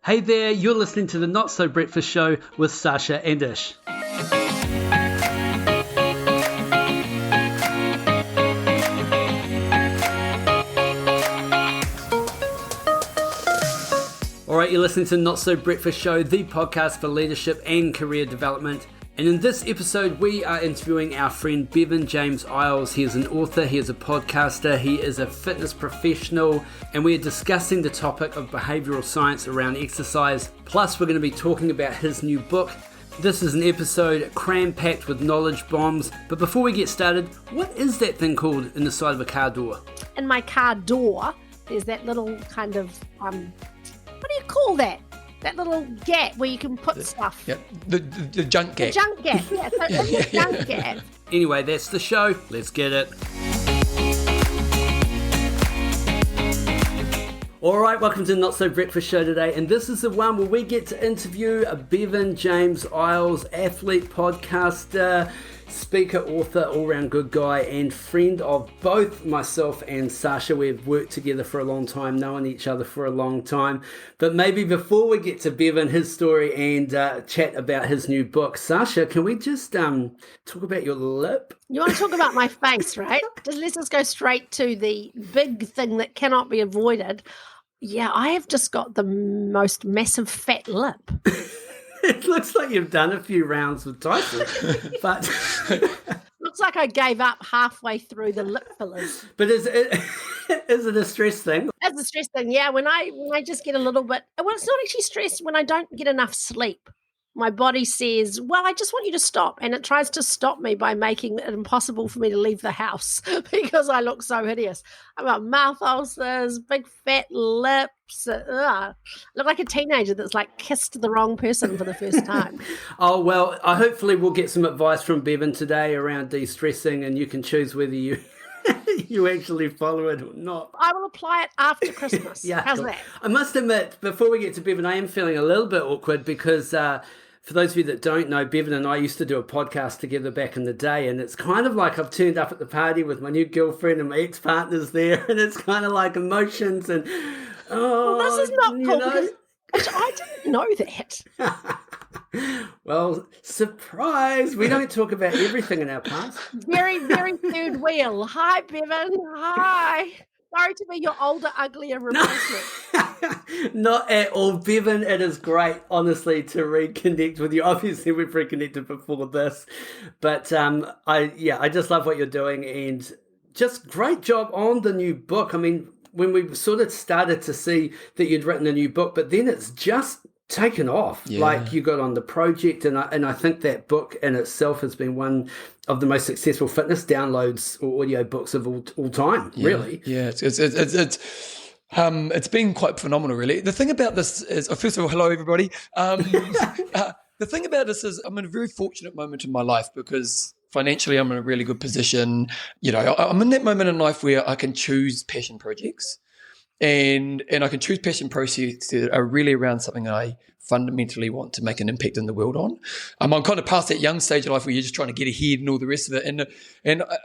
Hey there, you're listening to the Not So Breakfast Show with Sasha and Ish. Alright, you're listening to Not So Breakfast Show, the podcast for leadership and career development. And in this episode, we are interviewing our friend Bevan James Eyles. He is an author, he is a podcaster, he is a fitness professional, and we are discussing the topic of behavioural science around exercise. Plus, we're going to be talking about his new book. This is an episode cram-packed with knowledge bombs. But before we get started, what is that thing called in the side of a car door? In my car door, there's that little kind of, what do you call that? That little gap where you can put stuff. Yeah, the junk gap. The junk gap, yeah. So in the junk gap. Anyway, that's the show. Let's get it. Alright, welcome to the Not So Breakfast Show today, and this is the one where we get to interview Bevan James Eyles, athlete, podcaster, speaker, author, all-round good guy, and friend of both myself and Sasha. We've worked together for a long time, known each other for a long time. But maybe before we get to Bevan, his story, and chat about his new book, Sasha, can we just talk about your lip? You want to talk about my face, right? Let's just go straight to the big thing that cannot be avoided. Yeah, I have just got the most massive fat lip. It looks like you've done a few rounds with Tyson, but looks like I gave up halfway through the lip fillers. But is it a stress thing? It's a stress thing, yeah. When I just get a little bit, well, it's not actually stress when I don't get enough sleep. My body says, well, I just want you to stop. And it tries to stop me by making it impossible for me to leave the house because I look so hideous. I've got mouth ulcers, big fat lips. I look like a teenager that's like kissed the wrong person for the first time. Oh, well, hopefully we'll get some advice from Bevan today around de-stressing, and you can choose whether you actually follow it or not. I will apply it after Christmas. Yeah, how's cool. that? I must admit, before we get to Bevan, I am feeling a little bit awkward because for those of you that don't know, Bevan and I used to do a podcast together back in the day, and it's kind of like I've turned up at the party with my new girlfriend and my ex-partner's there, and it's kind of like emotions and, well, this is not cool because I didn't know that. Well, surprise! We don't talk about everything in our past. Very, very third wheel. Hi, Bevan. Hi. Sorry to be your older, uglier replacement. Not at all, Bevan. It is great, honestly, to reconnect with you. Obviously, we've reconnected before this, but I just love what you're doing, and just great job on the new book. I mean, when we sort of started to see that you'd written a new book, but then it's just taken off. Yeah. Like you got on the project, and I think that book in itself has been one of the most successful fitness downloads or audio books of all time. Yeah. Really, yeah. It's been quite phenomenal, really. The thing about this is, first of all, hello everybody. The thing about this is, I'm in a very fortunate moment in my life because financially I'm in a really good position. You know, I'm in that moment in life where I can choose passion projects. And I can choose passion projects that are really around something I fundamentally want to make an impact in the world on. I'm kind of past that young stage of life where you're just trying to get ahead and all the rest of it. And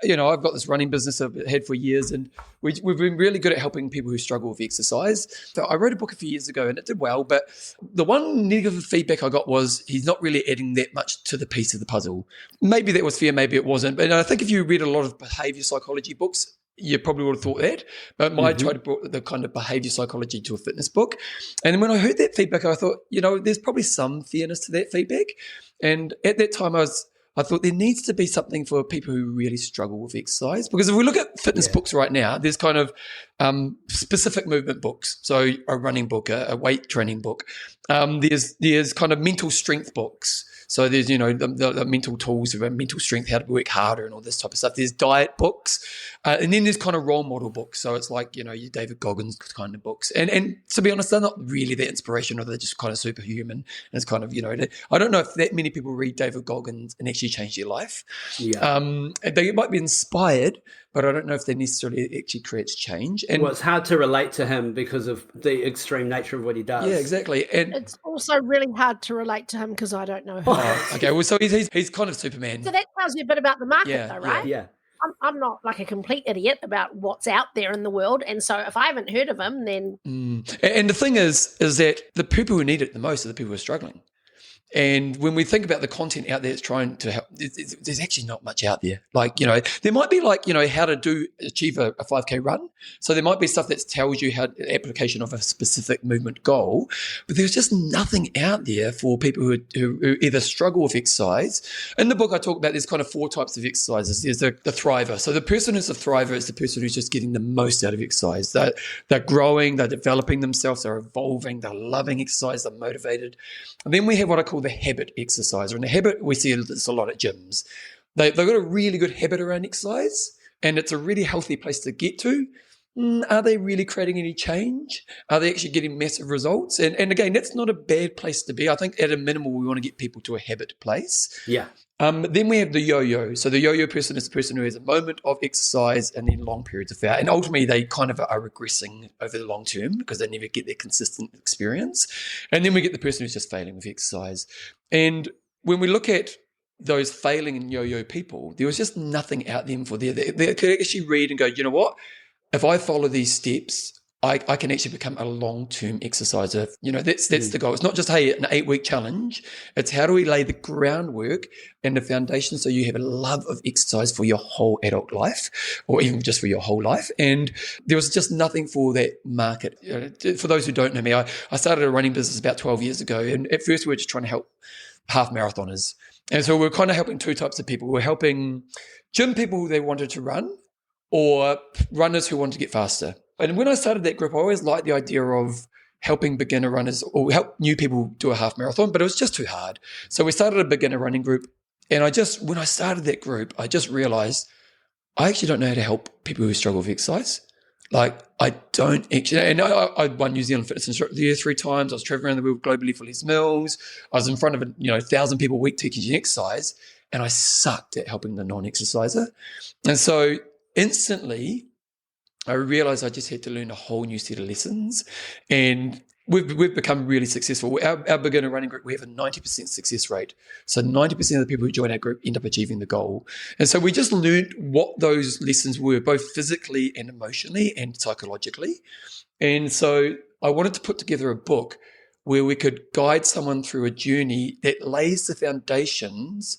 you know, I've got this running business I've had for years, and we've been really good at helping people who struggle with exercise. So I wrote a book a few years ago and it did well, but the one negative feedback I got was he's not really adding that much to the piece of the puzzle. Maybe that was fair, maybe it wasn't. But I think if you read a lot of behavior psychology books, you probably would have thought that, but I tried to bring the kind of behavior psychology to a fitness book. And when I heard that feedback, I thought, you know, there's probably some fairness to that feedback. And at that time, I thought there needs to be something for people who really struggle with exercise. Because if we look at fitness books right now, there's kind of specific movement books. So a running book, a weight training book. There's kind of mental strength books. So there's, you know, the mental tools around mental strength, how to work harder and all this type of stuff. There's diet books. And then there's kind of role model books. So it's like, you know, your David Goggins kind of books. And to be honest, they're not really that inspirational. They're just kind of superhuman. And it's kind of, you know, I don't know if that many people read David Goggins and actually change their life. Yeah. They might be inspired, but I don't know if they necessarily actually creates change. And well, it's hard to relate to him because of the extreme nature of what he does. Yeah, exactly. And it's also really hard to relate to him because I don't know him. Okay, well, so he's kind of Superman. So that tells you a bit about the market though, right? Yeah. I'm not like a complete idiot about what's out there in the world. And so if I haven't heard of them, then... And the thing is that the people who need it the most are the people who are struggling. And when we think about the content out there that's trying to help, there's actually not much out there. Like, there might be like, how to achieve a 5K run. So there might be stuff that tells you how application of a specific movement goal, but there's just nothing out there for people who either struggle with exercise. In the book, I talk about there's kind of 4 types of exercises. There's the thriver. So the person who's a thriver is the person who's just getting the most out of exercise. They're growing, they're developing themselves, they're evolving, they're loving exercise, they're motivated. And then we have what I call the habit exerciser. And the habit, we see this a lot at gyms. They've got a really good habit around exercise, and it's a really healthy place to get to. Are they really creating any change? Are they actually getting massive results? And again, that's not a bad place to be. I think at a minimum, we want to get people to a habit place. Yeah. Then we have the yo-yo. So the yo-yo person is the person who has a moment of exercise and then long periods of failure. And ultimately, they kind of are regressing over the long term because they never get their consistent experience. And then we get the person who's just failing with exercise. And when we look at those failing and yo-yo people, there was just nothing out there for them. They could actually read and go, you know what? If I follow these steps, I can actually become a long-term exerciser. That's the goal. It's not just, hey, an 8-week challenge. It's how do we lay the groundwork and the foundation so you have a love of exercise for your whole adult life, or even just for your whole life. And there was just nothing for that market. For those who don't know me, I started a running business about 12 years ago. And at first we were just trying to help half marathoners. And so we're kind of helping 2 types of people. We're helping gym people who they wanted to run, or runners who want to get faster. And when I started that group, I always liked the idea of helping beginner runners or help new people do a half marathon, but it was just too hard. So we started a beginner running group. And when I started that group, I just realized I actually don't know how to help people who struggle with exercise. Like, I don't actually, and I won New Zealand Fitness Instructor of the Year 3 times. I was traveling around the world globally for Les Mills. I was in front of 1,000 people a week teaching exercise, and I sucked at helping the non-exerciser. And so instantly, I realized I just had to learn a whole new set of lessons, and we've become really successful. Our beginner running group, we have a 90% success rate. So 90% of the people who join our group end up achieving the goal. And so we just learned what those lessons were, both physically and emotionally and psychologically. And so I wanted to put together a book where we could guide someone through a journey that lays the foundations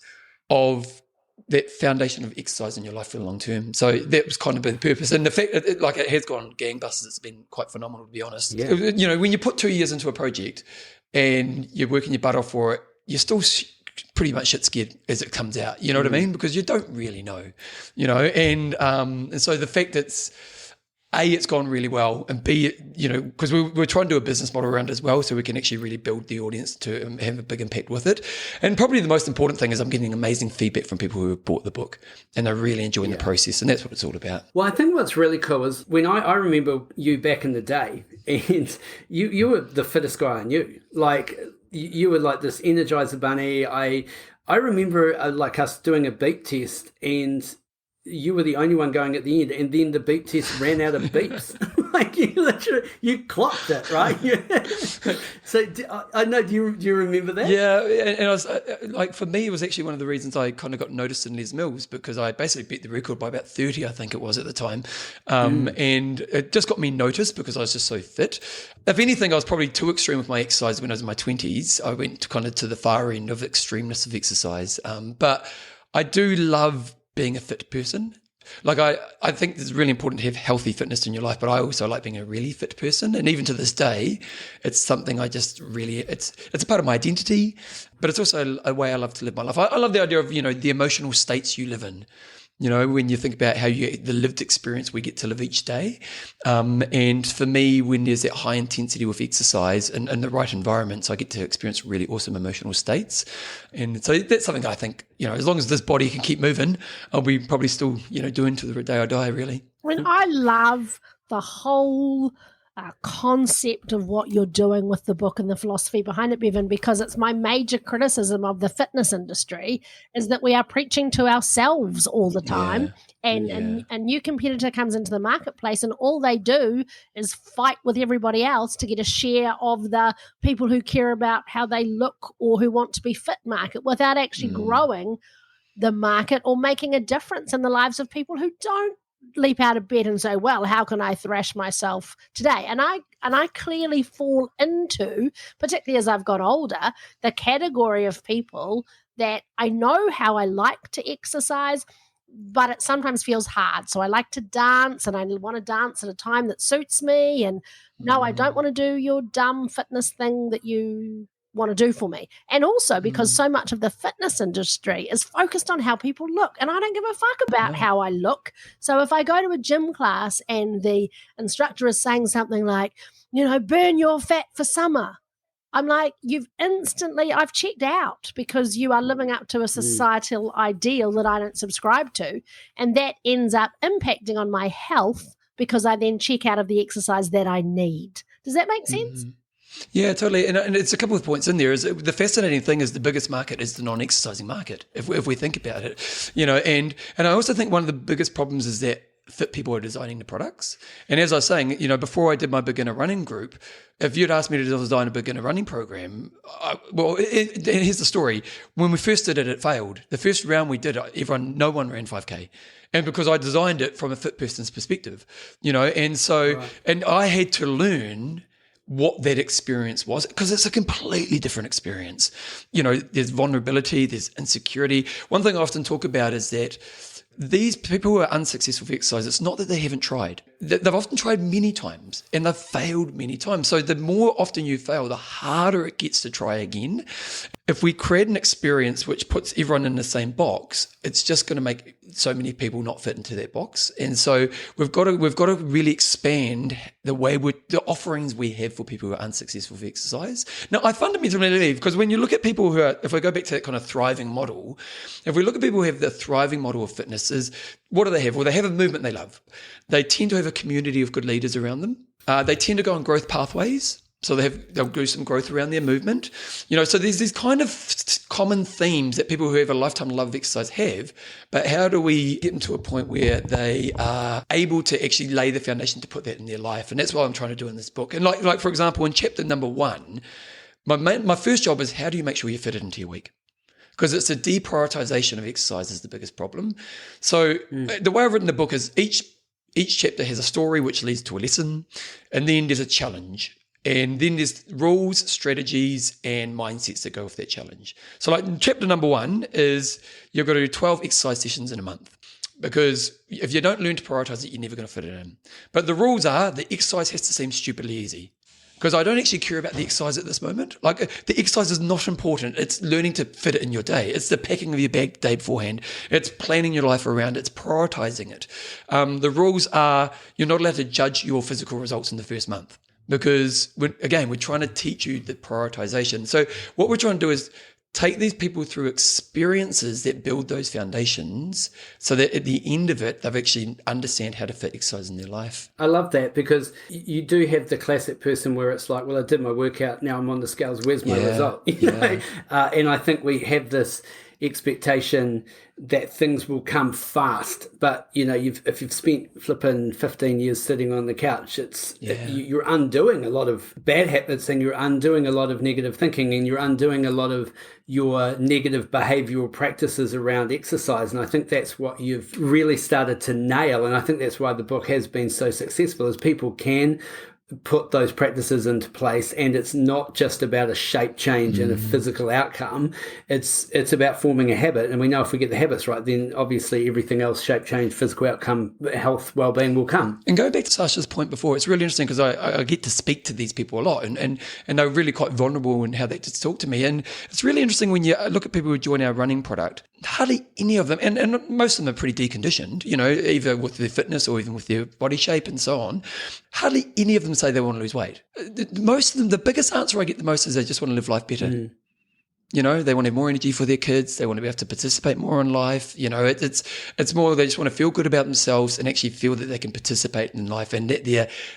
of that foundation of exercise in your life for the long term. So that was kind of the purpose. And the fact, it has gone gangbusters. It's been quite phenomenal, to be honest. Yeah. When you put 2 years into a project and you're working your butt off for it, you're still pretty much shit scared as it comes out. You know what I mean? Because you don't really know, and so the fact that it's gone really well, and B, because we're trying to do a business model around it as well, so we can actually really build the audience to have a big impact with it. And probably the most important thing is I'm getting amazing feedback from people who have bought the book, and they're really enjoying the process, and that's what it's all about. Well, I think what's really cool is when I remember you back in the day, and you were the fittest guy I knew. Like, you were like this Energizer bunny. I remember us doing a beep test, and you were the only one going at the end, and then the beep test ran out of beeps. Like, you clocked it, right? So I know. Do you remember that? Yeah, and I was for me, it was actually one of the reasons I kind of got noticed in Les Mills, because I basically beat the record by about 30, I think it was at the time, and it just got me noticed because I was just so fit. If anything, I was probably too extreme with my exercise when I was in my 20s. I went kind of to the far end of extremeness of exercise, but I do love being a fit person. Like, I think it's really important to have healthy fitness in your life, but I also like being a really fit person. And even to this day, it's something I just really, it's a part of my identity, but it's also a way I love to live my life. I love the idea of, the emotional states you live in. When you think about the lived experience we get to live each day. And for me, when there's that high intensity with exercise and the right environments, I get to experience really awesome emotional states. And so that's something I think, as long as this body can keep moving, I'll be probably still, doing to the day I die, really. I love the whole concept of what you're doing with the book and the philosophy behind it, Bevan, because it's my major criticism of the fitness industry is that we are preaching to ourselves all the time. And a new competitor comes into the marketplace and all they do is fight with everybody else to get a share of the people who care about how they look or who want to be fit market without actually growing the market or making a difference in the lives of people who don't leap out of bed and say, well, how can I thrash myself today? And I clearly fall into, particularly as I've got older, the category of people that I know how I like to exercise, but it sometimes feels hard. So I like to dance, and I want to dance at a time that suits me. And no, I don't want to do your dumb fitness thing that you want to do for me. And also because so much of the fitness industry is focused on how people look, and I don't give a fuck about how I look. So if I go to a gym class and the instructor is saying something like, burn your fat for summer, I'm like, I've checked out, because you are living up to a societal ideal that I don't subscribe to. And that ends up impacting on my health, because I then check out of the exercise that I need. Does that make sense? Yeah, totally. And it's a couple of points in there. The fascinating thing is the biggest market is the non-exercising market, if we think about it, and I also think one of the biggest problems is that fit people are designing the products. And as I was saying, before I did my beginner running group, if you'd asked me to design a beginner running program, here's the story. When we first did it, it failed. The first round we did, no one ran 5K. And because I designed it from a fit person's perspective, and so, and I had to learn what that experience was, because it's a completely different experience. There's vulnerability, there's insecurity. One thing I often talk about is that these people who are unsuccessful for exercise, it's not that they haven't tried. They've often tried many times and they've failed many times. So the more often you fail, the harder it gets to try again. If we create an experience which puts everyone in the same box, it's just going to make so many people not fit into that box. And so we've got to really expand the offerings we have for people who are unsuccessful for exercise. Now, I fundamentally believe, because when you look at people who are, if I go back to that kind of thriving model, if we look at people who have the thriving model of fitness, is what do they have? Well, they have a movement they love. They tend to have a community of good leaders around them. They tend to go on growth pathways. So they'll do some growth around their movement. So there's these kind of common themes that people who have a lifetime love of exercise have, but how do we get them to a point where they are able to actually lay the foundation to put that in their life? And that's what I'm trying to do in this book. And like for example, in chapter number 1, my first job is, how do you make sure you fit it into your week? Because it's a deprioritization of exercise is the biggest problem. So the way I've written the book is each chapter has a story which leads to a lesson, and then there's a challenge. And then there's rules, strategies, and mindsets that go with that challenge. So like chapter number 1 is you've got to do 12 exercise sessions in a month. Because if you don't learn to prioritize it, you're never going to fit it in. But the rules are the exercise has to seem stupidly easy. Because I don't actually care about the exercise at this moment. Like, the exercise is not important. It's learning to fit it in your day. It's the packing of your bag the day beforehand. It's planning your life around it. It's prioritizing it. The rules are you're not allowed to judge your physical results in the first month. Because, we're trying to teach you the prioritization. So what we're trying to do is take these people through experiences that build those foundations so that at the end of it, they've actually understand how to fit exercise in their life. I love that, because you do have the classic person where it's like, well, I did my workout, now I'm on the scales, where's my result? And I think we have this expectation that things will come fast, but if you've spent flipping 15 years sitting on the couch, you're undoing a lot of bad habits, and you're undoing a lot of negative thinking, and you're undoing a lot of your negative behavioral practices around exercise. And I think that's what you've really started to nail, and I think that's why the book has been so successful, is people can put those practices into place, and it's not just about a shape change and a physical outcome. It's about forming a habit, and we know if we get the habits right, then obviously everything else, shape change, physical outcome, health, well-being, will come. And go back to Sasha's point before, it's really interesting because I get to speak to these people a lot, and they're really quite vulnerable in how they just talk to me. And it's really interesting when you look at people who join our running product, hardly any of them, and most of them are pretty deconditioned, either with their fitness or even with their body shape and so on. Hardly any of them say they want to lose weight. Most of them, the biggest answer I get the most is they just want to live life better. They want to have more energy for their kids. They want to be able to participate more in life. It's more they just want to feel good about themselves and actually feel that they can participate in life, and that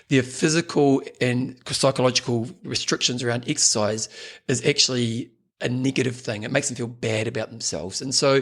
their physical and psychological restrictions around exercise is actually a negative thing. It makes them feel bad about themselves. And so,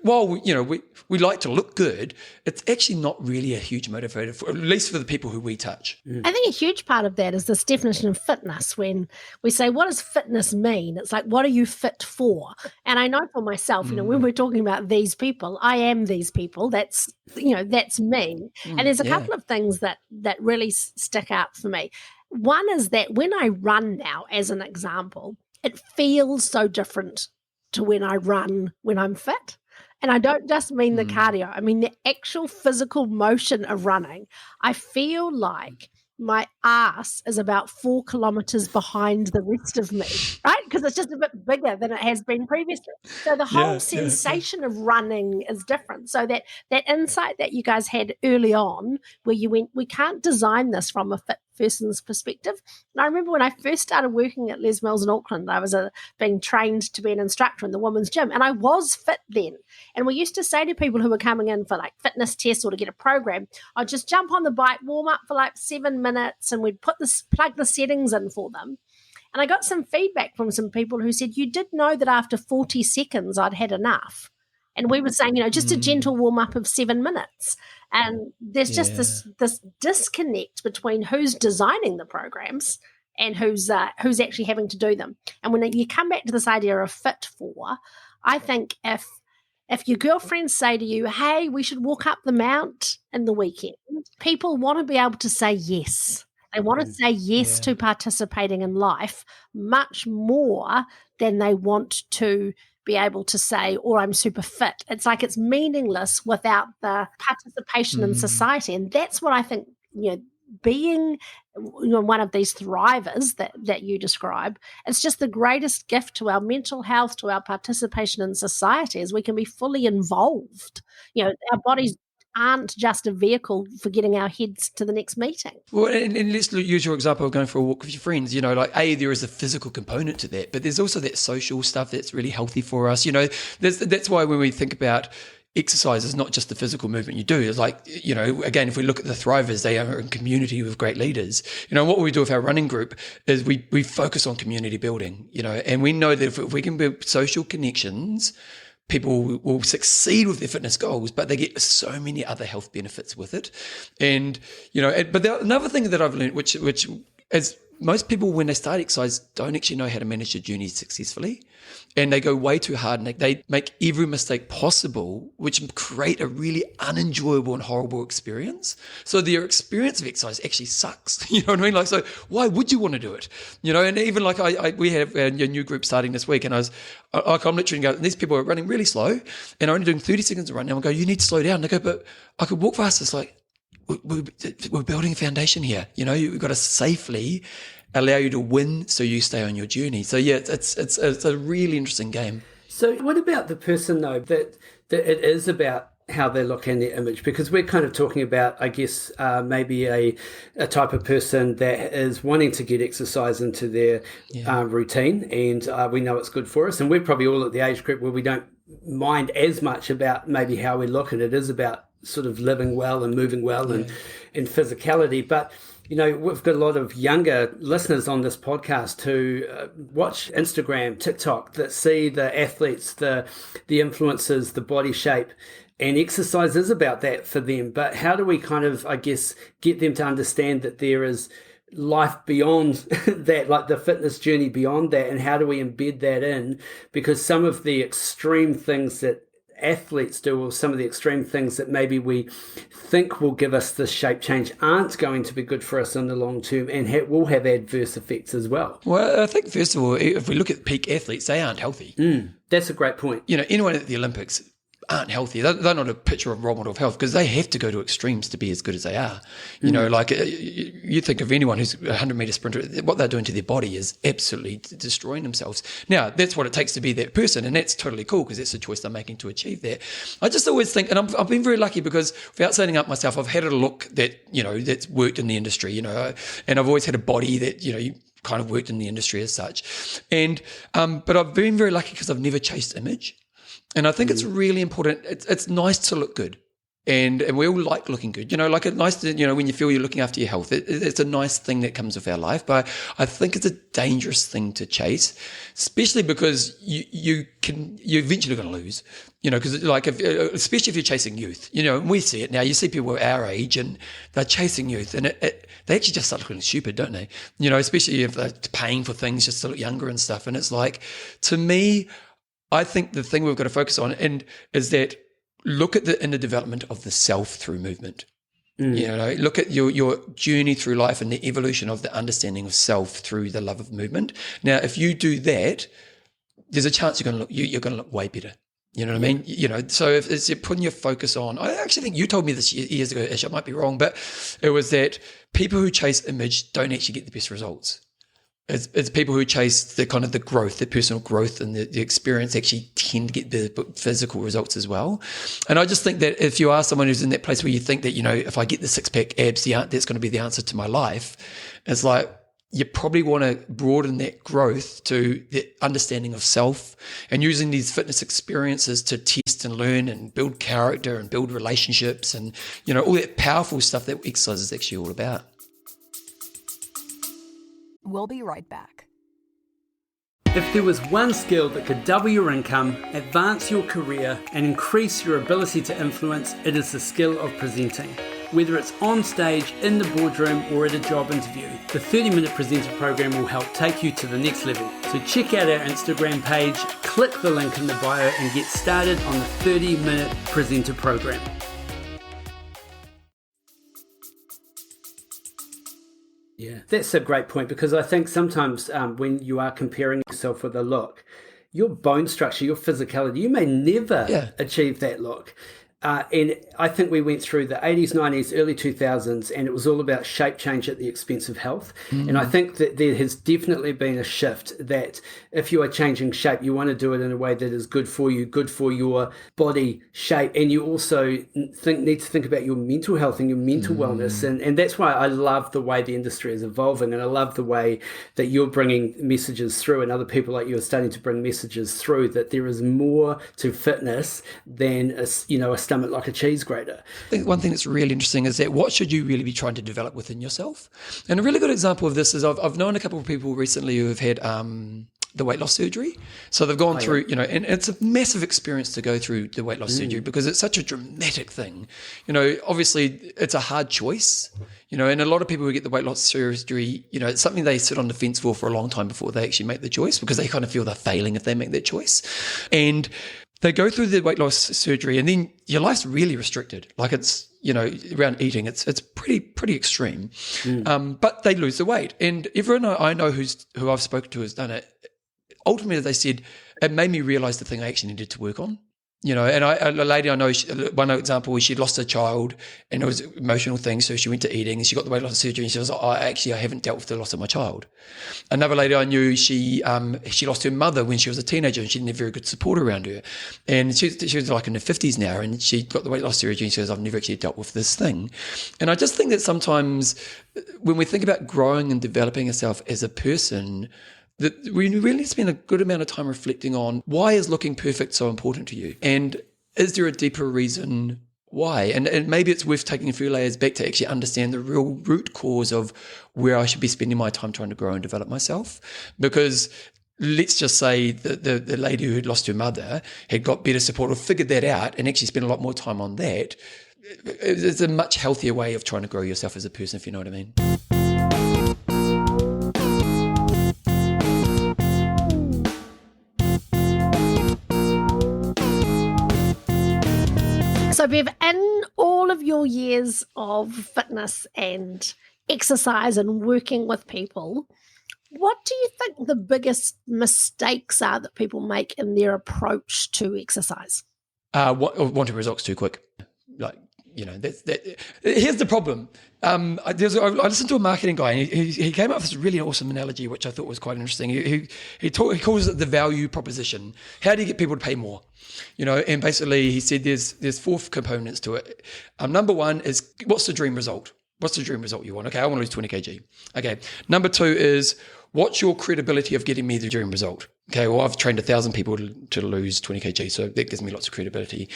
while we like to look good, it's actually not really a huge motivator, at least for the people who we touch. I think a huge part of that is this definition of fitness. When we say, what does fitness mean? It's like, what are you fit for? And I know for myself, when we're talking about these people, I am these people. That's me. And there's a couple of things that really stick out for me. One is that when I run now, as an example, it feels so different to when I run when I'm fit. And I don't just mean the cardio. I mean the actual physical motion of running. I feel like my ass is about 4 kilometers behind the rest of me, right? Because it's just a bit bigger than it has been previously. So the whole sensation of running is different. So that insight that you guys had early on, where you went, we can't design this from a fit person's perspective. And I remember when I first started working at Les Mills in Auckland, I was being trained to be an instructor in the women's gym, and I was fit then. And we used to say to people who were coming in for like fitness tests or to get a program, I'd just jump on the bike, warm up for like 7 minutes, and we'd plug the settings in for them. And I got some feedback from some people who said, you did know that after 40 seconds I'd had enough. And we were saying, just a gentle warm up of 7 minutes. And there's just this disconnect between who's designing the programs and who's actually having to do them. And when you come back to this idea of fit for, I think if your girlfriends say to you, hey, we should walk up the mount in the weekend, people want to be able to say yes. They want to say yes to participating in life much more than they want to be able to say, or I'm super fit. It's like it's meaningless without the participation in society. And that's what I think, being one of these thrivers that you describe, it's just the greatest gift to our mental health, to our participation in society, is we can be fully involved. Our bodies aren't just a vehicle for getting our heads to the next meeting. Well, and let's use your example of going for a walk with your friends. There is a physical component to that, but there's also that social stuff that's really healthy for us. That's why when we think about exercise, it's not just the physical movement you do. It's like, again, if we look at the thrivers, they are in community with great leaders. What we do with our running group is we focus on community building, and we know that if we can build social connections, people will succeed with their fitness goals, but they get so many other health benefits with it. And, but another thing that I've learned, which is most people, when they start exercise, don't actually know how to manage their journey successfully. And they go way too hard, and they make every mistake possible, which create a really unenjoyable and horrible experience. So their experience of exercise actually sucks. You know what I mean? Like, so why would you want to do it? And even like we have a new group starting this week, and I'm literally going, these people are running really slow and are only doing 30 seconds of run. And I go, you need to slow down. And they go, but I could walk fast. It's like, we're building a foundation here. You've got to safely allow you to win so you stay on your journey. So yeah, it's a really interesting game. So what about the person though, that it is about how they look in their image? Because we're kind of talking about, I guess, maybe a type of person that is wanting to get exercise into their routine, and we know it's good for us. And we're probably all at the age group where we don't mind as much about maybe how we look, and it is about sort of living well and moving well and physicality. But we've got a lot of younger listeners on this podcast who watch Instagram, TikTok, that see the athletes, the influencers, the body shape, and exercise is about that for them. But how do we kind of, I guess, get them to understand that there is life beyond that, like the fitness journey beyond that, and how do we embed that in? Because some of the extreme things that athletes do, or some of the extreme things that maybe we think will give us this shape change, aren't going to be good for us in the long term, and will have adverse effects as well. Well, I think first of all, if we look at peak athletes, they aren't healthy. That's a great point. Anyone at the Olympics aren't healthy. They're not a picture of role model of health, because they have to go to extremes to be as good as they are. Like you think of anyone who's a 100-meter sprinter, what they're doing to their body is absolutely destroying themselves. Now, that's what it takes to be that person, and that's totally cool, because that's the choice they're making to achieve that. I just always think, and I've been very lucky, because without signing up myself, I've had a look that, that's worked in the industry, and I've always had a body that, you kind of worked in the industry as such. And, but I've been very lucky because I've never chased image. And I think it's really important. It's nice to look good. And we all like looking good, like a nice, when you feel you're looking after your health, it's a nice thing that comes with our life. But I think it's a dangerous thing to chase, especially because you're eventually going to lose, because especially if you're chasing youth, and we see it now. You see people our age and they're chasing youth, and they actually just start looking stupid, don't they? Especially if they're paying for things just to look younger and stuff. And it's like, to me, I think the thing we've got to focus on is that look at the inner development of the self through movement. Look at your journey through life and the evolution of the understanding of self through the love of movement. Now, if you do that, there's a chance you're going to look way better. You know what I mean? So if it's you're putting your focus on, I actually think you told me this years ago, Ish, I might be wrong, but it was that people who chase image don't actually get the best results. It's people who chase the kind of the growth, the personal growth and the experience actually tend to get the physical results as well. And I just think that if you are someone who's in that place where you think that, if I get the six-pack abs, that's going to be the answer to my life, it's like you probably want to broaden that growth to the understanding of self and using these fitness experiences to test and learn and build character and build relationships and, all that powerful stuff that exercise is actually all about. We'll be right back. If there was one skill that could double your income, advance your career, and increase your ability to influence, it is the skill of presenting. Whether it's on stage, in the boardroom, or at a job interview, the 30-minute presenter program will help take you to the next level. So check out our Instagram page, click the link in the bio, and get started on the 30-minute presenter program. Yeah, that's a great point, because I think sometimes when you are comparing yourself with a look, your bone structure, your physicality, you may never achieve that look. And I think we went through the 80s, 90s, early 2000s, and it was all about shape change at the expense of health. And I think that there has definitely been a shift that if you are changing shape, you want to do it in a way that is good for you, good for your body shape. And you also need to think about your mental health and your mental wellness. And that's why I love the way the industry is evolving. And I love the way that you're bringing messages through and other people like you are starting to bring messages through that there is more to fitness than a stomach like a cheese grater. I think one thing that's really interesting is that what should you really be trying to develop within yourself? And a really good example of this is I've known a couple of people recently who have had the weight loss surgery. So they've gone through, and it's a massive experience to go through the weight loss surgery because it's such a dramatic thing. Obviously it's a hard choice, and a lot of people who get the weight loss surgery, it's something they sit on the fence for a long time before they actually make the choice because they kind of feel they're failing if they make that choice. And they go through the weight loss surgery and then your life's really restricted. Like it's, around eating, it's pretty extreme. But they lose the weight. And everyone I know who I've spoken to has done it. Ultimately, they said, it made me realize the thing I actually needed to work on. And a lady I know, one example was she'd lost her child and it was an emotional thing. So she went to eating and she got the weight loss surgery and she was like, I haven't dealt with the loss of my child. Another lady I knew, she lost her mother when she was a teenager and she didn't have very good support around her. And she was like in her 50s now and she got the weight loss surgery and she says, I've never actually dealt with this thing. And I just think that sometimes when we think about growing and developing ourselves as a person, that we really spend a good amount of time reflecting on why is looking perfect so important to you? And is there a deeper reason why? And maybe it's worth taking a few layers back to actually understand the real root cause of where I should be spending my time trying to grow and develop myself. Because let's just say the lady who had lost her mother had got better support or figured that out and actually spent a lot more time on that. It's a much healthier way of trying to grow yourself as a person, if you know what I mean. So, Bev, in all of your years of fitness and exercise and working with people, what do you think the biggest mistakes are that people make in their approach to exercise? Wanting results too quick. Here's the problem. I listened to a marketing guy and he came up with this really awesome analogy, which I thought was quite interesting. He calls it the value proposition. How do you get people to pay more? And basically he said there's four components to it. Number one is, what's the dream result? What's the dream result you want? Okay, I want to lose 20 kg. Okay. Number two is, what's your credibility of getting me the dream result? Okay, well, I've trained 1,000 people to lose 20 kg, so that gives me lots of credibility.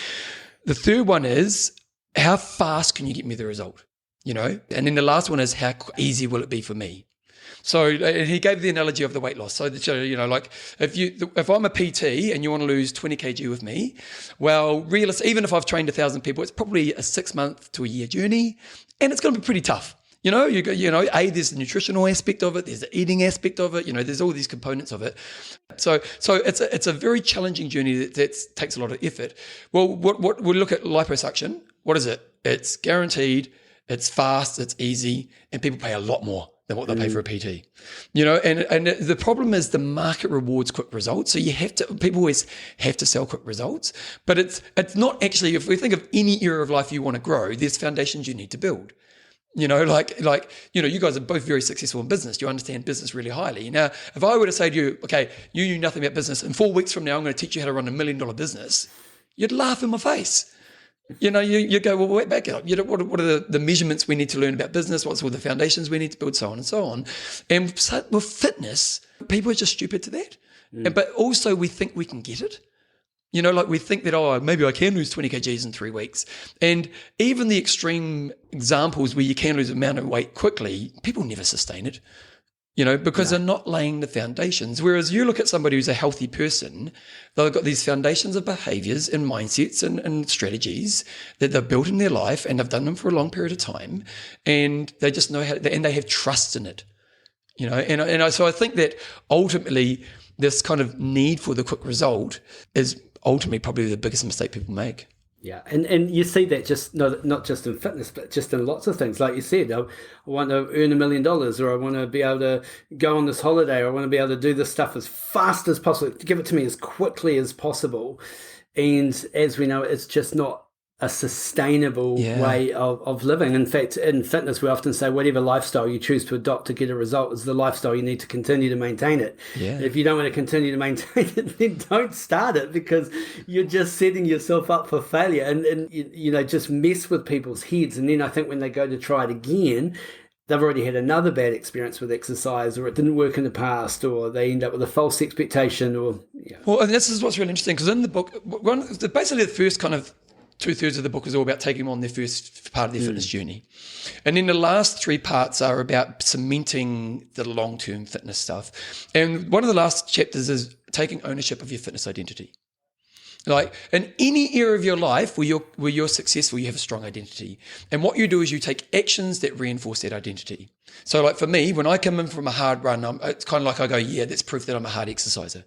The third one is, how fast can you get me the result? And then the last one is how easy will it be for me? So he gave the analogy of the weight loss. So, like if I'm a PT and you want to lose 20 kg with me, well, even if I've trained 1,000 people, it's probably a 6 month to a year journey, and it's going to be pretty tough. There's the nutritional aspect of it, there's the eating aspect of it, there's all these components of it. So it's a very challenging journey that takes a lot of effort. Well, what we look at liposuction, what is it? It's guaranteed, it's fast, it's easy, and people pay a lot more than what they pay for a PT. And the problem is the market rewards quick results. So people always have to sell quick results, but it's not actually, if we think of any area of life you want to grow, there's foundations you need to build. You guys are both very successful in business. You understand business really highly. Now, if I were to say to you, okay, you knew nothing about business, in 4 weeks from now, I'm going to teach you how to run $1 million business, you'd laugh in my face. You go, well, wait back up. What are the measurements we need to learn about business? What's all the foundations we need to build, so on and so on. And with fitness, people are just stupid to that. But also we think we can get it. We think that, maybe I can lose 20 kgs in 3 weeks. And even the extreme examples where you can lose an amount of weight quickly, people never sustain it. Because they're not laying the foundations. Whereas you look at somebody who's a healthy person, they've got these foundations of behaviors and mindsets and strategies that they've built in their life, and they've done them for a long period of time, and they just know how, and they have trust in it. So I think that ultimately this kind of need for the quick result is ultimately probably the biggest mistake people make. Yeah, and you see that just not just in fitness, but just in lots of things. Like you said, I want to earn $1 million, or I want to be able to go on this holiday, or I want to be able to do this stuff as fast as possible, give it to me as quickly as possible. And as we know, it's just not a sustainable way of living. In fact, in fitness, we often say whatever lifestyle you choose to adopt to get a result is the lifestyle you need to continue to maintain it. Yeah. If you don't want to continue to maintain it, then don't start it, because you're just setting yourself up for failure and just mess with people's heads. And then I think when they go to try it again, they've already had another bad experience with exercise, or it didn't work in the past, or they end up with a false expectation. Well, and this is what's really interesting, because in the book, basically the first kind of 2/3 of the book is all about taking them on their first part of their fitness journey. And then the last 3 parts are about cementing the long-term fitness stuff. And one of the last chapters is taking ownership of your fitness identity. Like in any area of your life where you're successful, you have a strong identity. And what you do is you take actions that reinforce that identity. So like for me, when I come in from a hard run, it's kind of like I go, that's proof that I'm a hard exerciser.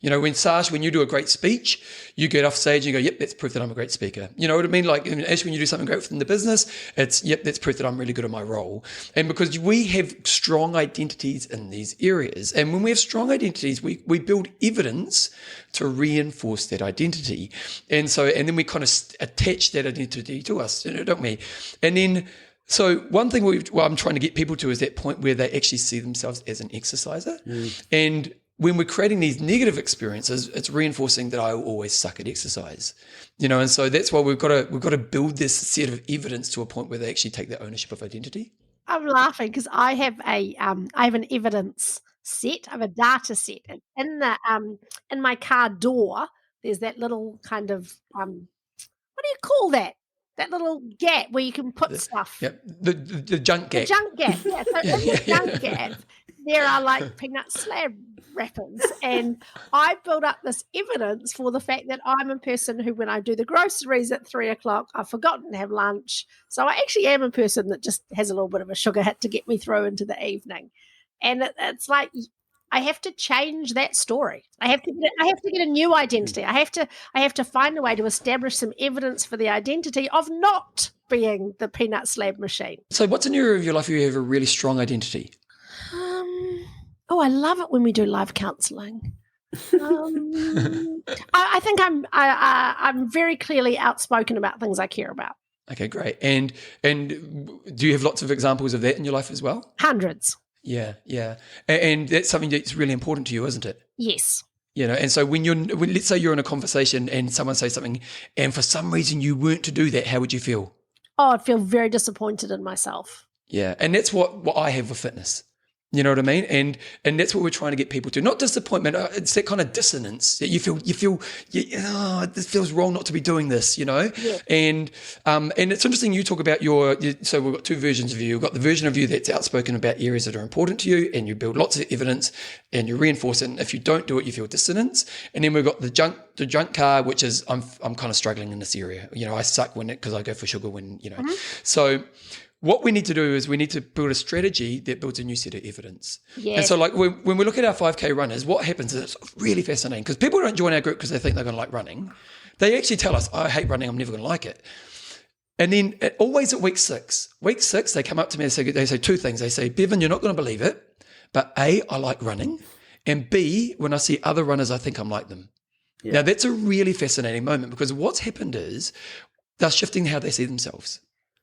When you do a great speech, you get off stage and you go, yep, that's proof that I'm a great speaker. You know what I mean? Like, actually, when you do something great within the business, that's proof that I'm really good at my role. And because we have strong identities in these areas. And when we have strong identities, we build evidence to reinforce that identity. And then we kind of attach that identity to us, don't we? And then, so one thing I'm trying to get people to is that point where they actually see themselves as an exerciser. And when we're creating these negative experiences, it's reinforcing that I always suck at exercise, and so that's why we've got to build this set of evidence to a point where they actually take their ownership of identity. I'm laughing because I have an evidence set, I have a data set, and in my car door, there's that little kind of what do you call that? That little gap where you can put stuff. Yep, the junk gap. The junk gap, yeah. So in the junk gap, there are like peanut slab wrappers, and I built up this evidence for the fact that I'm a person who, when I do the groceries at 3:00, I've forgotten to have lunch. So I actually am a person that just has a little bit of a sugar hit to get me through into the evening, and it's like I have to change that story. I have to get a new identity. I have to find a way to establish some evidence for the identity of not being the peanut slab machine. So what's an area of your life where you have a really strong identity? I love it when we do live counselling. I think I'm very clearly outspoken about things I care about. Okay, great. And do you have lots of examples of that in your life as well? Hundreds. Yeah. And that's something that's really important to you, isn't it? Yes. And so when let's say you're in a conversation and someone says something and for some reason you weren't to do that, how would you feel? Oh, I'd feel very disappointed in myself. Yeah. And that's what I have with fitness. You know what I mean? And that's what we're trying to get people to. Not disappointment. It's that kind of dissonance that you feel, this feels wrong not to be doing this, Yeah. And it's interesting you talk about so we've got two versions of you. We've got the version of you that's outspoken about areas that are important to you and you build lots of evidence and you reinforce it. And if you don't do it, you feel dissonance. And then we've got the junk car, which is I'm kind of struggling in this area. I suck because I go for sugar when. So what we need to do is we need to build a strategy that builds a new set of evidence. Yes. And so like when we look at our 5K runners, what happens is it's really fascinating because people don't join our group because they think they're going to like running. They actually tell us, I hate running, I'm never going to like it. And then always at week six, they come up to me and they say two things. They say, Bevan, you're not going to believe it, but A, I like running. And B, when I see other runners, I think I'm like them. Yeah. Now that's a really fascinating moment because what's happened is they're shifting how they see themselves.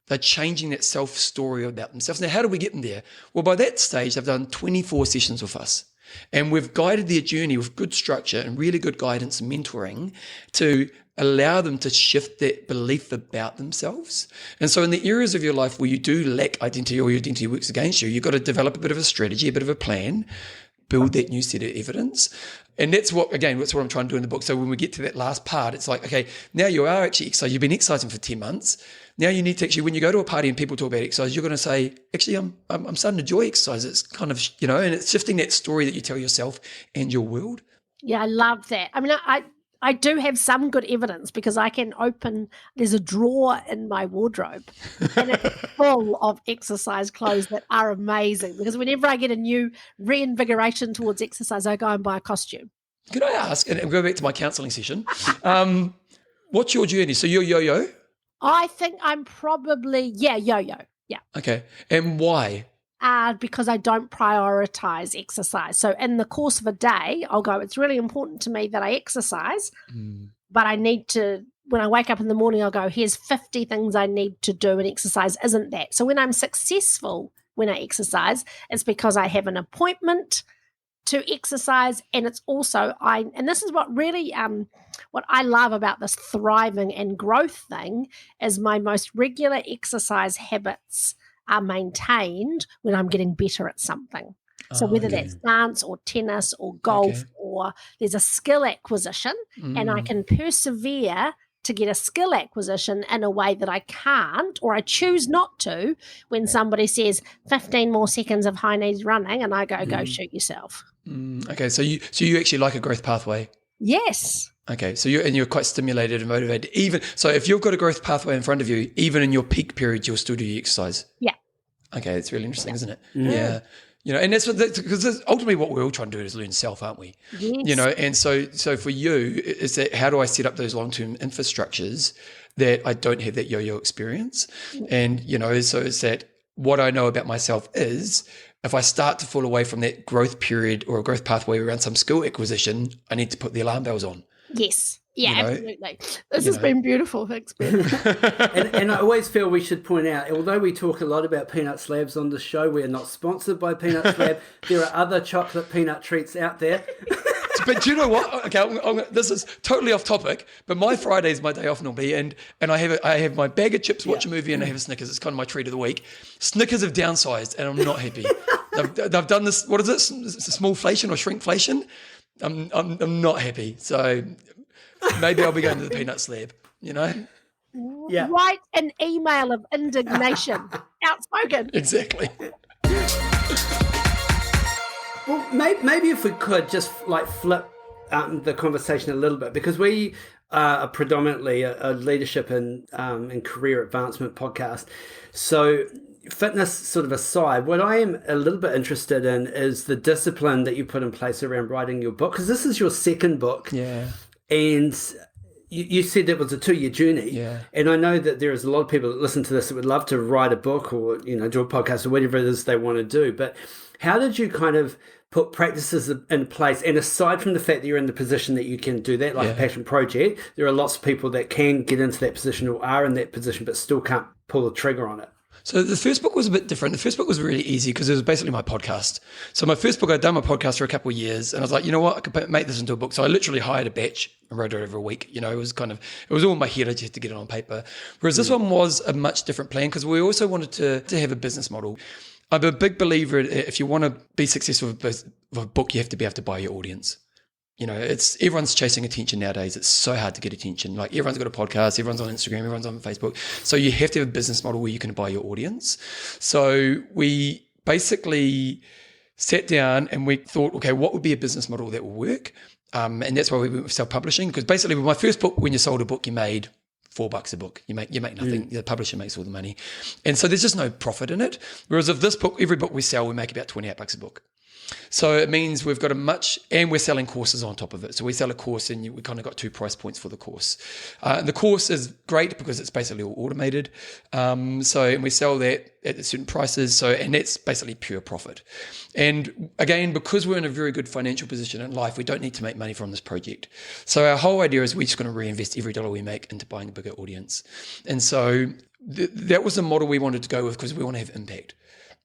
They're changing that self-story about themselves. Now, how do we get them there? Well, by that stage, they've done 24 sessions with us. And we've guided their journey with good structure and really good guidance and mentoring to allow them to shift that belief about themselves. And so in the areas of your life where you do lack identity or your identity works against you, you've got to develop a bit of a strategy, a bit of a plan, build that new set of evidence. And that's what I'm trying to do in the book. So when we get to that last part, it's like, okay, now you are actually exercising. You've been exercising for 10 months. Now you need to actually, when you go to a party and people talk about exercise, you're going to say, actually, I'm starting to enjoy exercise. It's kind of, and it's shifting that story that you tell yourself and your world. Yeah, I love that. I mean, I do have some good evidence because I can there's a drawer in my wardrobe and it's full of exercise clothes that are amazing because whenever I get a new reinvigoration towards exercise, I go and buy a costume. Can I ask, and go back to my counselling session, what's your journey? So you're yo-yo? I think I'm probably, yo-yo. Yeah. Okay. And why? Because I don't prioritize exercise. So in the course of a day, I'll go, it's really important to me that I exercise, but I need to, when I wake up in the morning, I'll go, here's 50 things I need to do, and exercise isn't that. So when I'm successful when I exercise, it's because I have an appointment to exercise, and it's also, and this is what really, what I love about this thriving and growth thing is my most regular exercise habits are maintained when I'm getting better at something. So whether that's dance or tennis or golf or there's a skill acquisition and I can persevere to get a skill acquisition in a way that I can't or I choose not to when somebody says 15 more seconds of high knees running and I go shoot yourself. Okay, so you actually like a growth pathway? Yes. Okay, so you're quite stimulated and motivated. So if you've got a growth pathway in front of you, even in your peak period, you'll still do your exercise. Yeah. Okay, it's really interesting, isn't it? Yeah. And that's because ultimately what we're all trying to do is learn self, aren't we? Yes. And so for you, is that how do I set up those long-term infrastructures that I don't have that yo-yo experience? And, so it's that what I know about myself is if I start to fall away from that growth period or a growth pathway around some skill acquisition, I need to put the alarm bells on. Yes. Yeah, absolutely. This has been beautiful. Thanks, Ben. and I always feel we should point out, although we talk a lot about peanut slabs on the show, we are not sponsored by Peanut Slab. There are other chocolate peanut treats out there. But do you know what? Okay, this is totally off topic, but my Friday is my day off normally, and I have my bag of chips, watch a movie, and I have a Snickers. It's kind of my treat of the week. Snickers have downsized, and I'm not happy. They've done this. What is it? Smallflation or shrinkflation? I'm not happy. So maybe I'll be going to the peanut slab. Yeah. Write an email of indignation. Outspoken. Exactly. Well, maybe if we could just flip the conversation a little bit, because we are predominantly a leadership and career advancement podcast. So fitness sort of aside, what I am a little bit interested in is the discipline that you put in place around writing your book, because this is your second book. Yeah. And you said it was a 2-year journey. Yeah. And I know that there is a lot of people that listen to this that would love to write a book or, do a podcast or whatever it is they want to do. But how did you kind of put practices in place? And aside from the fact that you're in the position that you can do that, like a passion project, there are lots of people that can get into that position or are in that position but still can't pull the trigger on it. So the first book was a bit different. The first book was really easy because it was basically my podcast. So my first book, I'd done my podcast for a couple of years, and I was like, you know what, I could make this into a book. So I literally hired a batch and wrote it over a week. It was all in my head. I just had to get it on paper. Whereas this one was a much different plan because we also wanted to have a business model. I'm a big believer if you want to be successful with a book, you have to be able to buy your audience. You know, everyone's chasing attention nowadays. It's so hard to get attention. Like everyone's got a podcast, everyone's on Instagram, everyone's on Facebook. So you have to have a business model where you can buy your audience. So we basically sat down and we thought, okay, what would be a business model that will work? And that's why we went with self-publishing, because basically with my first book, when you sold a book, you made $4 a book. You make nothing. The publisher makes all the money. And so there's just no profit in it. Whereas of this book, every book we sell, we make about $28 a book. So it means we've got and we're selling courses on top of it. So we sell a course and we kind of got 2 price points for the course. The course is great because it's basically all automated. And we sell that at certain prices. And that's basically pure profit. And again, because we're in a very good financial position in life, we don't need to make money from this project. So our whole idea is we're just going to reinvest every dollar we make into buying a bigger audience. And so that was the model we wanted to go with because we want to have impact.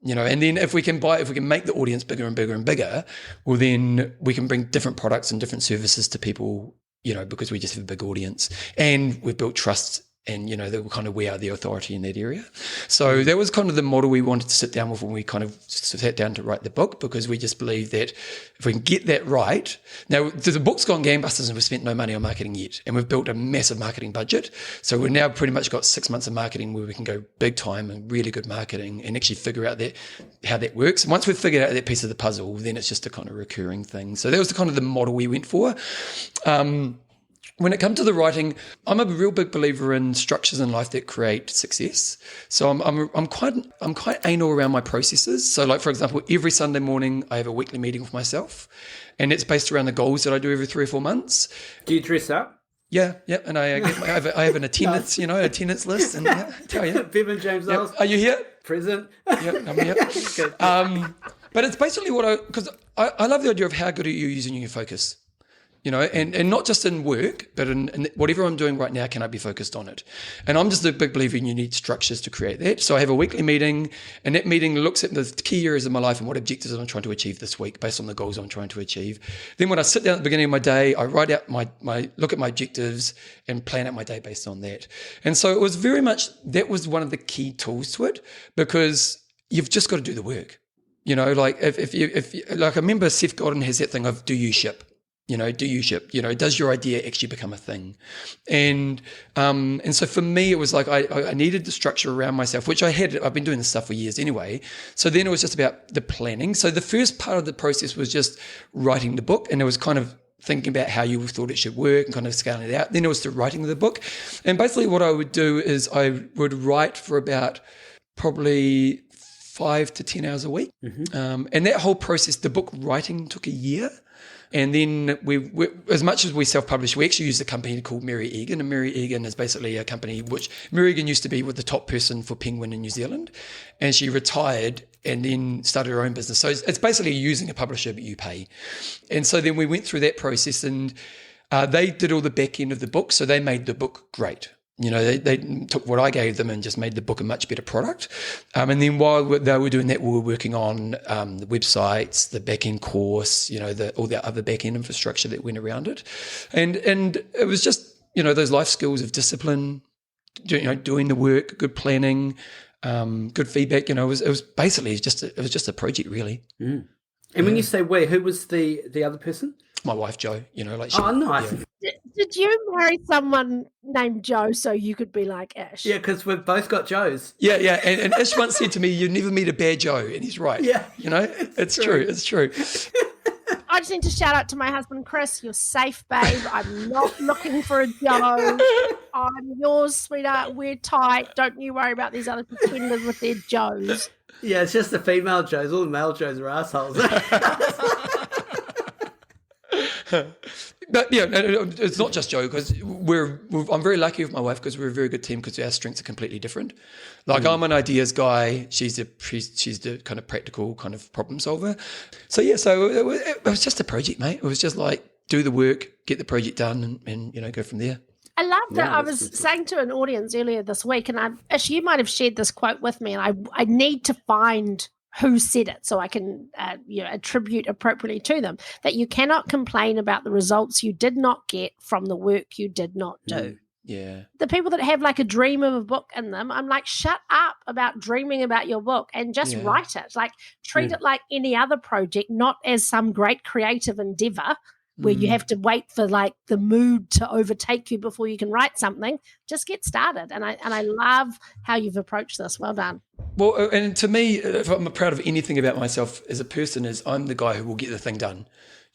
You know, and then if we can make the audience bigger and bigger and bigger, well, then we can bring different products and different services to people, you know, because we just have a big audience and we've built trust and, you know, we are the authority in that area. So that was kind of the model we wanted to sit down with when we kind of sat down to write the book, because we just believe that if we can get that right. Now, the book's gone gangbusters and we've spent no money on marketing yet. And we've built a massive marketing budget. So we've now pretty much got 6 months of marketing where we can go big time and really good marketing and actually figure out how that works. And once we've figured out that piece of the puzzle, then it's just a kind of recurring thing. So that was the kind of the model we went for. When it comes to the writing, I'm a real big believer in structures in life that create success. So I'm quite anal around my processes. So like, for example, every Sunday morning I have a weekly meeting with myself, and it's based around the goals that I do every 3 or 4 months. Do you dress up? Yeah, and I have an attendance, you know, attendance list, and tell you. Bevan James Eyles. Are you here? Present. Yeah, I'm here. But it's basically because I love the idea of how good are you using your focus. You know, and not just in work, but in whatever I'm doing right now, can I be focused on it? And I'm just a big believer in you need structures to create that. So I have a weekly meeting, and that meeting looks at the key areas of my life and what objectives I'm trying to achieve this week based on the goals I'm trying to achieve. Then when I sit down at the beginning of my day, I write out look at my objectives and plan out my day based on that. And so it was very much, that was one of the key tools to it, because you've just got to do the work. You know, like if I remember Seth Godin has that thing of do you ship? You know, do you ship? You know, does your idea actually become a thing? And so for me, it was like I needed the structure around myself, which I had. I've been doing this stuff for years anyway. So then it was just about the planning. So the first part of the process was just writing the book, and it was kind of thinking about how you thought it should work and kind of scaling it out. Then it was the writing of the book. And basically what I would do is I would write for about probably 5 to 10 hours a week. Mm-hmm. And that whole process, the book writing took a year. And then we as much as we self-publish, we actually used a company called Mary Egan. And Mary Egan is basically a company which Mary Egan used to be with the top person for Penguin in New Zealand. And she retired and then started her own business. So it's basically using a publisher, but you pay. And so then we went through that process, and they did all the back end of the book. So they made the book great. You know, they took what I gave them and just made the book a much better product. And then while they were doing that, we were working on the websites, the back-end course, you know, all the other back-end infrastructure that went around it. And it was just, you know, those life skills of discipline, doing the work, good planning, good feedback. You know, it was basically just a project, really. Mm. And when you say we, who was the other person? My wife, Jo, you know, like oh, nice. Yeah. Did you marry someone named Joe so you could be like Ish? Yeah, because we've both got Joes. Yeah. And Ish once said to me, "You never meet a bad Joe," and he's right. Yeah, you know, it's true. It's true. I just need to shout out to my husband, Chris. You're safe, babe. I'm not looking for a Joe. I'm yours, sweetheart. We're tight. Don't you worry about these other pretenders with their Joes. Yeah, it's just the female Joes. All the male Joes are assholes. But yeah, it's not just Joe, because I'm very lucky with my wife because we're a very good team because our strengths are completely different. Like I'm an ideas guy, she's the kind of practical kind of problem solver. So yeah, it was just a project, mate. It was just like do the work, get the project done, and you know, go from there. I love that. I was saying to an audience earlier this week, and Ish, you might have shared this quote with me, and I need to find who said it so I can attribute appropriately to them, that you cannot complain about the results you did not get from the work you did not do. Yeah. The people that have like a dream of a book in them, I'm like, shut up about dreaming about your book and just write it. Like treat it like any other project, not as some great creative endeavor where you have to wait for like the mood to overtake you before you can write something. Just get started. And I love how you've approached this. Well done. Well, and to me, if I'm proud of anything about myself as a person, is I'm the guy who will get the thing done.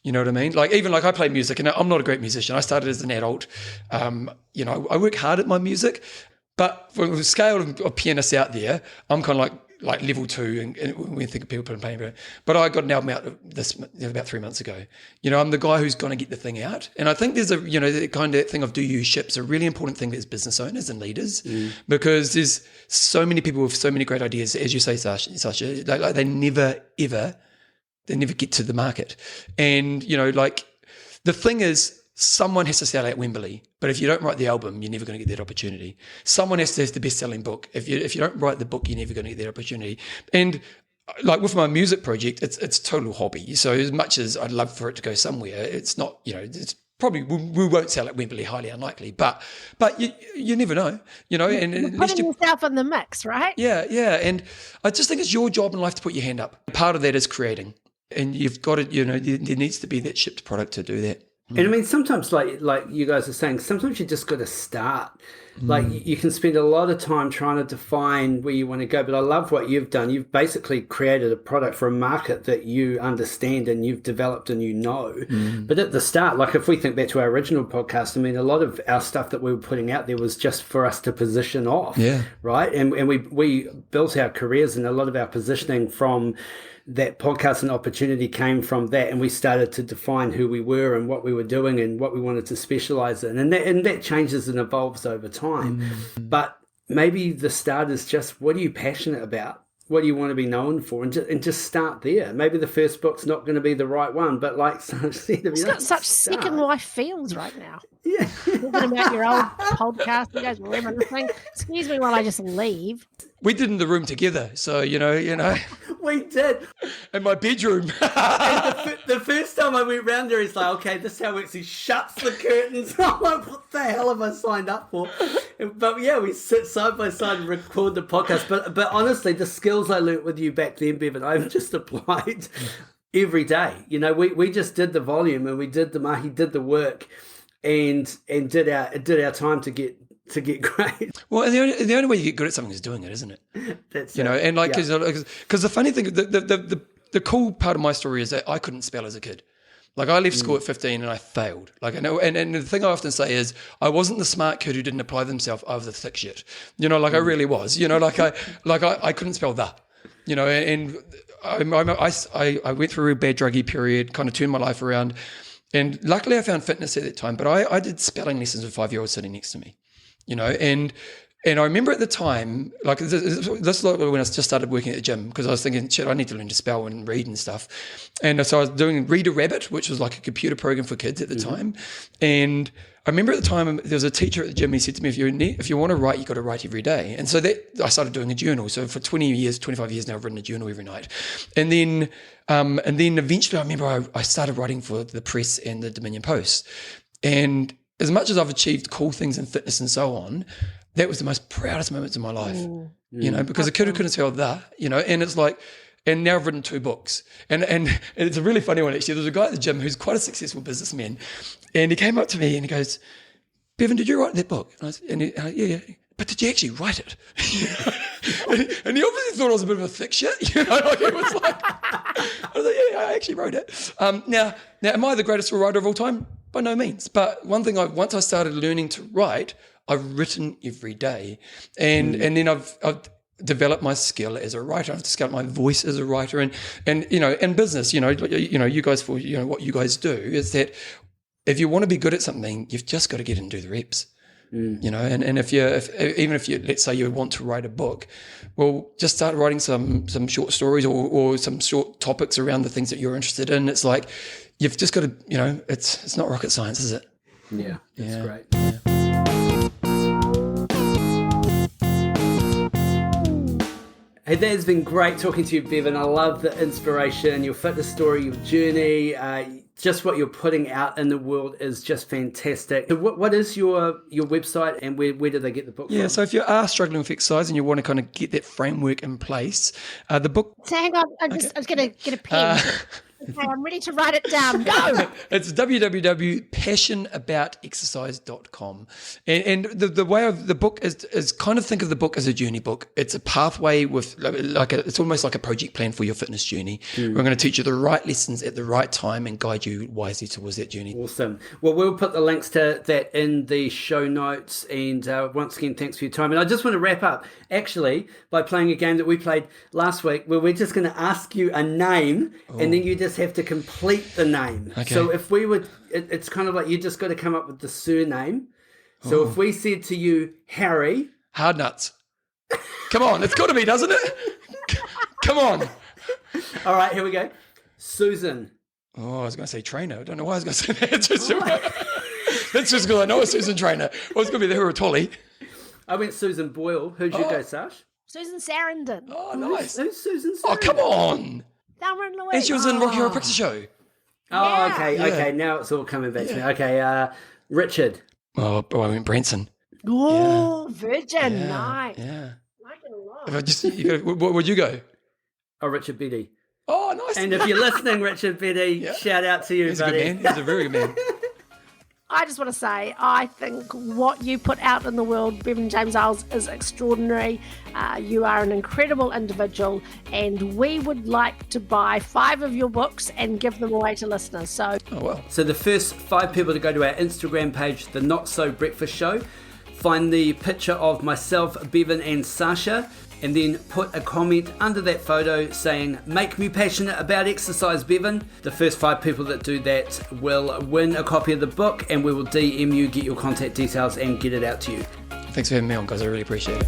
You know what I mean? Like even like I play music, and I'm not a great musician. I started as an adult. I work hard at my music, but for the scale of pianists out there, I'm kind of like level 2, and when you think of people playing. But I got an album out about 3 months ago. I'm the guy who's going to get the thing out, and I think there's the kind of thing of do you ship's a really important thing as business owners and leaders, because there's so many people with so many great ideas, as you say, Sasha, they never ever. They never get to the market. And, the thing is, someone has to sell out Wembley. But if you don't write the album, you're never going to get that opportunity. Someone has to have the best-selling book. If you don't write the book, you're never going to get that opportunity. And, like with my music project, it's total hobby. So as much as I'd love for it to go somewhere, it's not, it's probably, we won't sell at Wembley, highly unlikely. But you never know, And you're putting yourself in the mix, right? Yeah. And I just think it's your job in life to put your hand up. Part of that is creating. And you've got to, there needs to be that shipped product to do that. And I mean, sometimes like you guys are saying, sometimes you just got to start. Like you can spend a lot of time trying to define where you want to go. But I love what you've done. You've basically created a product for a market that you understand and you've developed and But at the start, like if we think back to our original podcast, I mean, a lot of our stuff that we were putting out there was just for us to position off. Yeah. Right. And we built our careers, and a lot of our positioning from that podcast and opportunity came from that, and we started to define who we were and what we were doing and what we wanted to specialize in, and that changes and evolves over time. But maybe the start is just, what are you passionate about? What do you want to be known for? And just start there. Maybe the first book's not going to be the right one, but like Sarah said, it's got such second life feels right now. Yeah. Talking about your old podcast, you guys reminiscing. Excuse me while I just leave. We did in the room together, so We did. In my bedroom. The first time I went round there, he's like, okay, this is how it works. He shuts the curtains. I'm like, what the hell have I signed up for? But yeah, we sit side by side and record the podcast. But honestly, the skills I learnt with you back then, Bevan, I've just applied every day. We just did the volume, and we did he did the work, and did our time to get great. Well, and the only way you get good at something is doing it, isn't it? That's and like, because the funny thing, the cool part of my story is that I couldn't spell as a kid. Like I left school at 15 and I failed. Like I know, and the thing I often say is I wasn't the smart kid who didn't apply themselves. I was the thick shit. I really was. I couldn't spell that. And I went through a bad druggy period, kind of turned my life around, and luckily I found fitness at that time. But I did spelling lessons with 5-year-olds sitting next to me. And I remember at the time, like this is like when I just started working at the gym, because I was thinking, shit, I need to learn to spell and read and stuff. And so I was doing Reader Rabbit, which was like a computer program for kids at the time. And I remember at the time there was a teacher at the gym. He said to me, if you want to write, you got to write every day. And so I started doing a journal. So for 25 years now, I've written a journal every night. And then eventually I remember I started writing for the Press and the Dominion Post. And as much as I've achieved cool things in fitness and so on, that was the most proudest moments of my life, because a kid who couldn't spell that, and it's like, and now I've written 2 books. And it's a really funny one, actually. There's a guy at the gym who's quite a successful businessman, and he came up to me and he goes, Bevan, did you write that book? And I said, yeah. But did you actually write it? and he obviously thought I was a bit of a thick shit, like it was like, I was like, yeah, I actually wrote it. Now, am I the greatest writer of all time? By no means. But one thing, once I started learning to write, I've written every day, and then I've developed my skill as a writer. I've discovered my voice as a writer, and in business, you guys, for what you guys do is that if you want to be good at something, you've just got to get in and do the reps. And if you let's say you want to write a book, well, just start writing some short stories or some short topics around the things that you're interested in. It's like you've just got to, it's not rocket science, is it? Yeah, that's great. Yeah. Hey, that has been great talking to you, Bevan. I love the inspiration, your fitness story, your journey. just what you're putting out in the world is just fantastic. So what is your website, and where do they get the book from? So if you are struggling with exercise and you want to kind of get that framework in place, the book... So hang on, I was going to get a pen. Okay, I'm ready to write it down. Go! It's www.passionaboutexercise.com. And the way of the book is kind of think of the book as a journey book. It's a pathway with it's almost like a project plan for your fitness journey. We're going to teach you the right lessons at the right time and guide you wisely towards that journey. Awesome. Well, we'll put the links to that in the show notes. And once again, thanks for your time. And I just want to wrap up, actually, by playing a game that we played last week, where we're just going to ask you a name, and then you just have to complete the name. Okay. So if we would, it's kind of like you just got to come up with the surname. So if we said to you, Harry. Hard nuts. Come on, it's got to be, doesn't it? Come on. All right, here we go. Susan. Oh, I was going to say trainer. I don't know why I was going to say that. That's just because I know a Susan trainer. Well, it's going to be the Huratoli. I went Susan Boyle. Who'd you go, Sash? Susan Sarandon. Oh, nice. Who's Susan Sarandon? Oh, come on. Thelma and Louise. And she was in Rocky Horror Picture Show. Oh, Yeah. okay. Now it's all coming back to me. Okay, Richard. Oh, I went Branson. Oh, Virgin. Yeah. Nice. Yeah. Like it a lot. If I just, what would you go? Oh, Richard Betty. Oh, nice. And if you're listening, Richard Betty, shout out to you, He's buddy. a good man. He's a very good man. I just want to say, I think what you put out in the world, Bevan James Eyles, is extraordinary. You are an incredible individual, and we would like to buy 5 of your books and give them away to listeners. So, So the first 5 people to go to our Instagram page, The Not So Breakfast Show, find the picture of myself, Bevan, and Sasha, and then put a comment under that photo saying, "Make me passionate about exercise, Bevan." The first 5 people that do that will win a copy of the book, and we will DM you, get your contact details, and get it out to you. Thanks for having me on, guys. I really appreciate it.